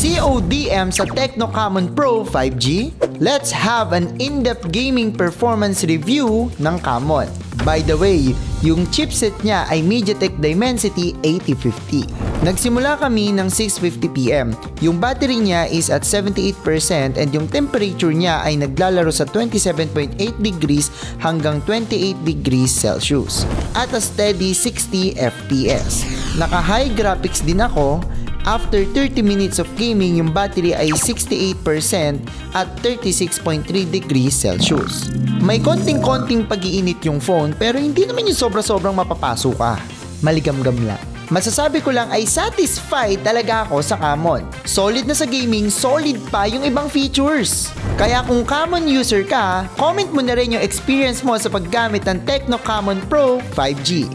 CODM sa Tecno Camon Pro 5G? Let's have an in-depth gaming performance review ng Camon. By the way, yung chipset niya ay MediaTek Dimensity 8050. Nagsimula kami ng 6:50 PM. Yung battery niya is at 78% and yung temperature niya ay naglalaro sa 27.8 degrees hanggang 28 degrees Celsius at a steady 60 FPS. Naka-high graphics din ako. After 30 minutes of gaming, yung battery ay 68% at 36.3 degrees Celsius. May konting-konting pag-iinit yung phone pero hindi naman yung sobra-sobrang mapapaso ka. Maligamgam lang. Masasabi ko lang ay satisfied talaga ako sa Camon. Solid na sa gaming, solid pa yung ibang features. Kaya kung Camon user ka, comment mo na rin yung experience mo sa paggamit ng Tecno Camon Pro 5G.